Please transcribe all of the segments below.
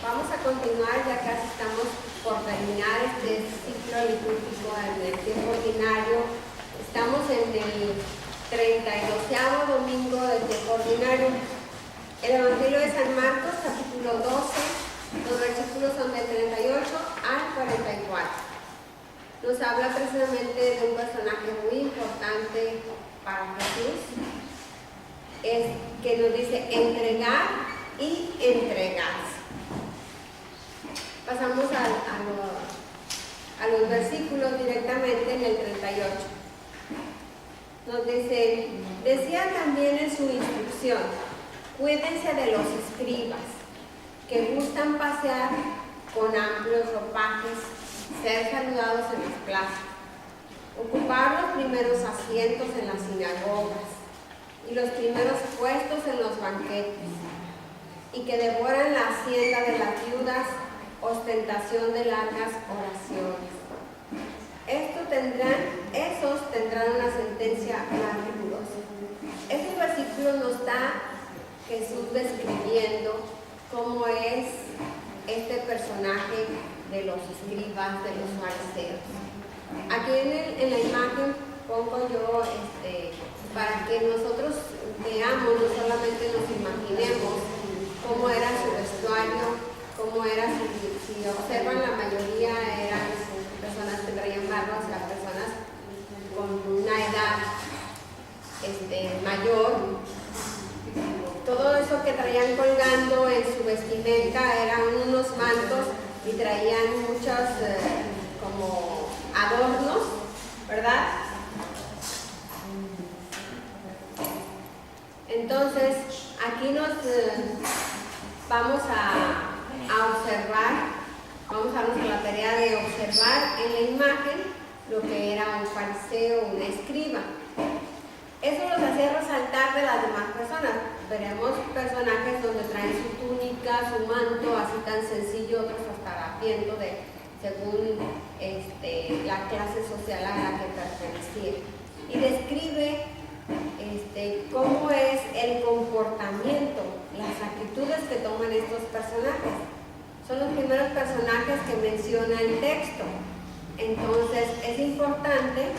Vamos a continuar, ya casi estamos por terminar este ciclo litúrgico en el tiempo ordinario. Estamos en el 32º domingo del tiempo ordinario. El Evangelio de San Marcos, capítulo 12, los versículos son del 38 al 44. Nos habla precisamente de un personaje muy importante para Jesús, es que nos dice entregar y entregarse. Pasamos a los versículos directamente en el 38. Nos dice, decía también en su instrucción, cuídense de los escribas, que gustan pasear con amplios ropajes, ser saludados en las plazas, ocupar los primeros asientos en las sinagogas y los primeros puestos en los banquetes, y que devoran la hacienda de las viudas, ostentación de largas oraciones. Esos tendrán una sentencia más rigurosa. Este versículo nos está Jesús describiendo cómo es este personaje de los escribas, de los fariseos. Aquí en la imagen pongo yo para que nosotros veamos, no solamente nos imaginemos cómo era su vestuario, cómo era si observan, la mayoría eran personas que traían barba, o sea, personas con una edad mayor. Todo eso que traían colgando en su vestimenta eran unos mantos y traían muchos como adornos, ¿verdad? Entonces, aquí nos vamos a observar, vamos a darnos la tarea de observar en la imagen lo que era un fariseo, un escriba. Eso los hacía resaltar de las demás personas. Veremos personajes donde traen su túnica, su manto, así tan sencillo, otros hasta harapiento según la clase social a la que pertenecía. Y describe cómo es el comportamiento, las actitudes que toman estos personajes. Son los primeros personajes que menciona el texto. Entonces es importante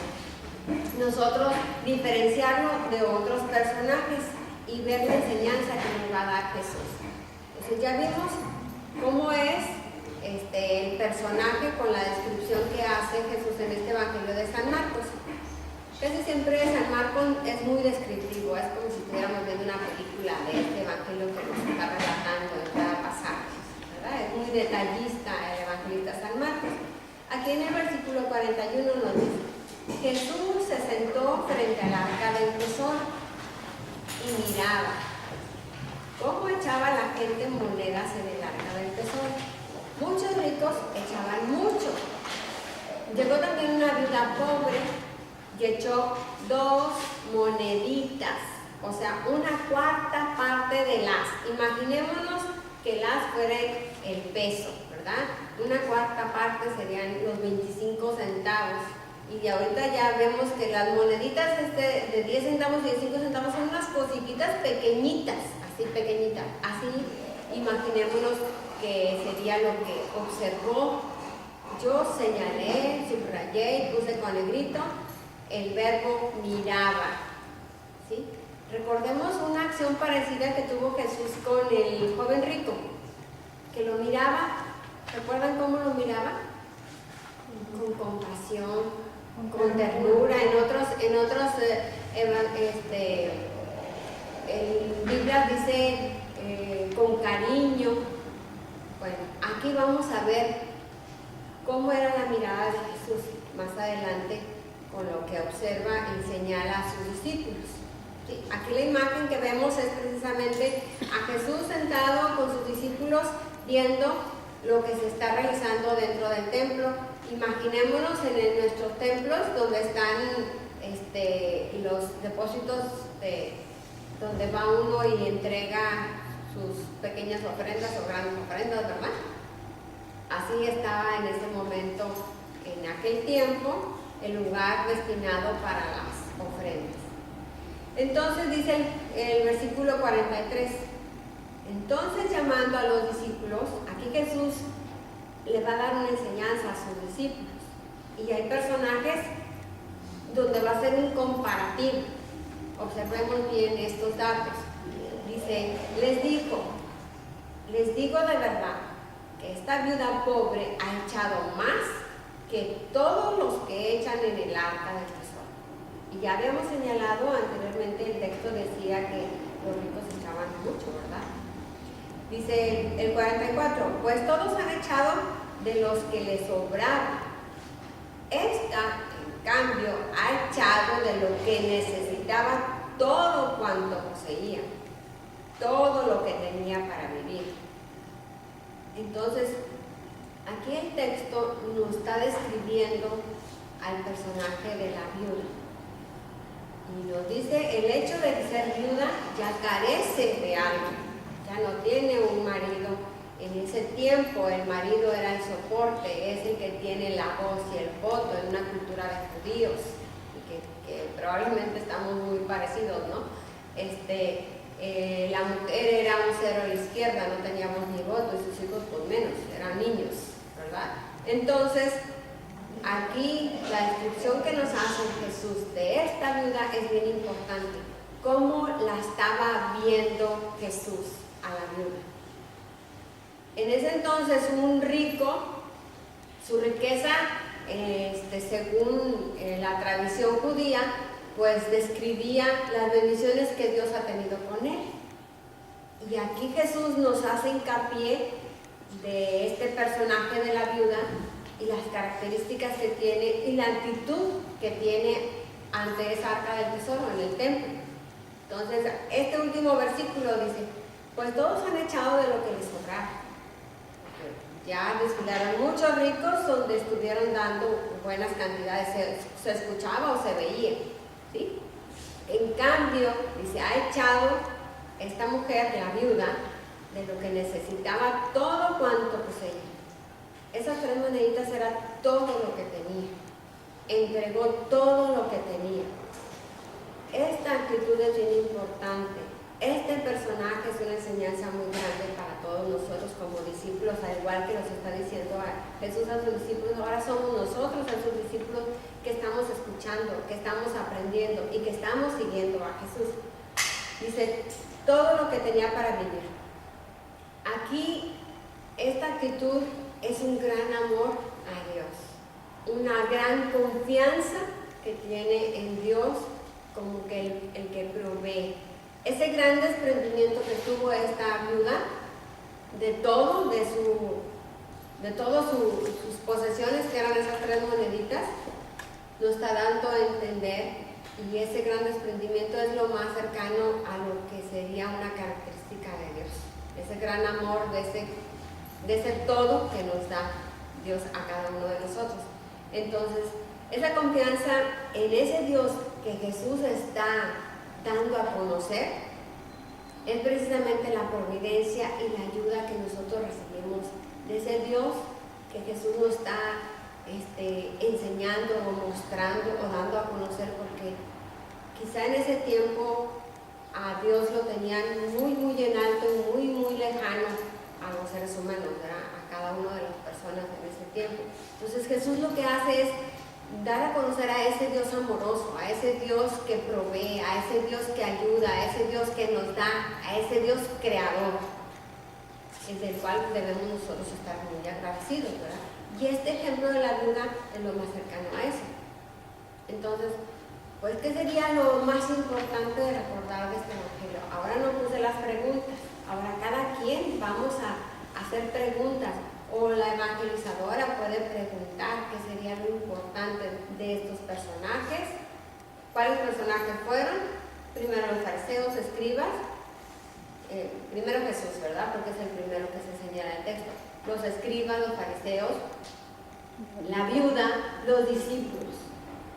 nosotros diferenciarlo de otros personajes y ver la enseñanza que nos va a dar Jesús. Entonces ya vimos cómo es el personaje con la descripción que hace Jesús en este Evangelio de San Marcos. Casi siempre San Marcos es muy descriptivo, es como si estuviéramos viendo una película de este Evangelio que nos está relatando en cada pasaje, ¿verdad? Es muy detallista el evangelista San Marcos. Aquí en el versículo 41 nos dice, Jesús se sentó frente al arca del tesoro y miraba cómo echaba la gente monedas en el arca del tesoro. Muchos ricos echaban mucho. Llegó también una viuda pobre y echó 2 moneditas, o sea, 1/4 parte de las. Imaginémonos que las fuera el peso, ¿verdad? 1/4 parte serían los 25 centavos. Y ahorita ya vemos que las moneditas de 10 centavos y de 5 centavos son unas cositas pequeñitas, así pequeñitas. Así imaginémonos que sería lo que observó. Yo señalé, subrayé y puse con negrito el verbo miraba, ¿sí? Recordemos una acción parecida que tuvo Jesús con el joven rico, que lo miraba. ¿Recuerdan cómo lo miraba? Con compasión, con ternura. En otros Biblia dice con cariño. Bueno, aquí vamos a ver cómo era la mirada de Jesús más adelante, con lo que observa y señala a sus discípulos. ¿Sí? Aquí la imagen que vemos es precisamente a Jesús sentado con sus discípulos viendo lo que se está realizando dentro del templo. Imaginémonos en nuestros templos donde están los depósitos donde va uno y entrega sus pequeñas ofrendas o grandes ofrendas, ¿verdad? Así estaba en ese momento, en aquel tiempo, el lugar destinado para las ofrendas. Entonces dice el versículo 43, entonces llamando a los discípulos, aquí Jesús le va a dar una enseñanza a sus discípulos. Y hay personajes donde va a ser un comparativo. Observemos bien estos datos. Dice, les digo de verdad que esta viuda pobre ha echado más que todos los que echan en el arca del tesoro. Y ya habíamos señalado anteriormente, el texto decía que los ricos echaban mucho, ¿verdad? Dice el 44, pues todos han echado de los que les sobraba. Esta, en cambio, ha echado de lo que necesitaba todo cuanto poseía, todo lo que tenía para vivir. Entonces, aquí el texto nos está describiendo al personaje de la viuda. Y nos dice, el hecho de ser viuda ya carece de algo, ya no tiene un marido. En ese tiempo el marido era el soporte, es el que tiene la voz y el voto en una cultura de judíos, y que probablemente estamos muy parecidos, ¿no? La mujer era un cero a la izquierda, no teníamos ni voto, y sus hijos pues menos, eran niños, ¿verdad? Entonces, aquí la descripción que nos hace Jesús de esta viuda es bien importante. ¿Cómo la estaba viendo Jesús a la viuda? En ese entonces un rico, su riqueza, según la tradición judía, pues describía las bendiciones que Dios ha tenido con él. Y aquí Jesús nos hace hincapié de este personaje de la viuda y las características que tiene y la actitud que tiene ante esa arca del tesoro en el templo. Entonces, este último versículo dice, pues todos han echado de lo que les sobraba. Ya desfilaron muchos ricos donde estuvieron dando buenas cantidades, se escuchaba o se veía, ¿sí? En cambio, dice, ha echado esta mujer, la viuda, de lo que necesitaba todo cuanto poseía. Esas 3 moneditas era todo lo que tenía. Entregó todo lo que tenía. Esta actitud es bien importante. Este personaje es una enseñanza muy grande para todos nosotros como discípulos, al igual que nos está diciendo Jesús a sus discípulos. Ahora somos nosotros a sus discípulos que estamos escuchando, que estamos aprendiendo y que estamos siguiendo a Jesús. Dice, todo lo que tenía para vivir. Aquí, esta actitud es un gran amor a Dios, una gran confianza que tiene en Dios como que el que provee. Ese gran desprendimiento que tuvo esta viuda de todas sus posesiones, que eran esas 3 moneditas, nos está dando a entender, y ese gran desprendimiento es lo más cercano a lo que sería una característica de Dios, ese gran amor, de ese todo que nos da Dios a cada uno de nosotros. Entonces, esa confianza en ese Dios que Jesús está dando a conocer es precisamente la providencia y la ayuda que nosotros recibimos de ese Dios que Jesús nos está enseñando o mostrando o dando a conocer, porque quizá en ese tiempo a Dios lo tenían muy muy en alto, muy muy lejano a los seres humanos, ¿verdad? A cada una de las personas en ese tiempo. Entonces Jesús lo que hace es dar a conocer a ese Dios amoroso, a ese Dios que provee, a ese Dios que ayuda, a ese Dios que nos da, a ese Dios creador, del cual debemos nosotros estar muy agradecidos, ¿verdad? Y este ejemplo de la viuda es lo más cercano a eso. Entonces, pues, ¿qué sería lo más importante de recordar de este evangelio? Ahora no puse las preguntas, ahora cada quien vamos a hacer preguntas. O la evangelizadora puede preguntar qué sería lo importante de estos personajes. ¿Cuáles personajes fueron? Primero los fariseos, escribas, primero Jesús, ¿verdad? Porque es el primero que se señala en el texto. Los escribas, los fariseos, la viuda, los discípulos.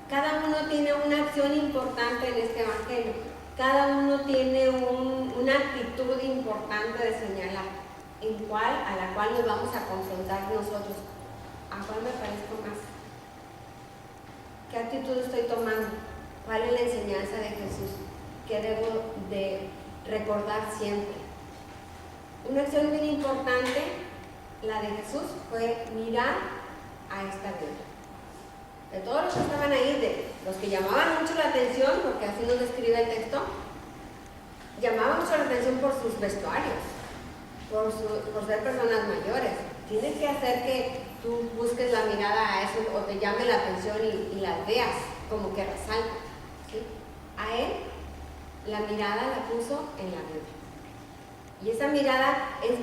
Cada uno tiene una acción importante en este evangelio. Cada uno tiene una actitud importante de señalar. A la cual nos vamos a confrontar nosotros. ¿A cuál me parezco más? ¿Qué actitud estoy tomando? ¿Cuál es la enseñanza de Jesús que debo de recordar siempre? Una acción bien importante, la de Jesús fue mirar a esta viuda. De todos los que estaban ahí, de los que llamaban mucho la atención, porque así nos describe el texto, llamaban mucho la atención por sus vestuarios, por ser personas mayores. Tienes que hacer que tú busques la mirada a eso o te llame la atención y las veas como que resaltan, ¿sí? A él la mirada la puso en la viuda. Y esa mirada es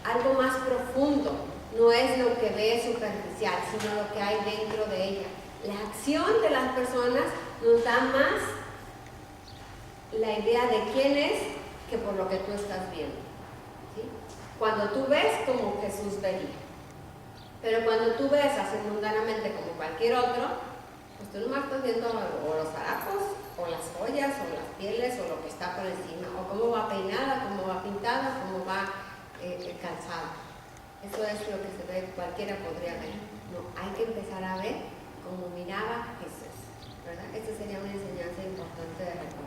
algo más profundo, no es lo que ve superficial, sino lo que hay dentro de ella. La acción de las personas nos da más la idea de quién es que por lo que tú estás viendo, ¿sí? Cuando tú ves como Jesús vería, pero cuando tú ves así mundanamente como cualquier otro, pues tú nomás estás viendo o los harapos, o las joyas, o las pieles, o lo que está por encima, o cómo va peinada, cómo va pintada, cómo va calzada. Eso es lo que se ve, cualquiera podría ver. No, hay que empezar a ver como miraba Jesús, ¿verdad? Esta sería una enseñanza importante de recordar.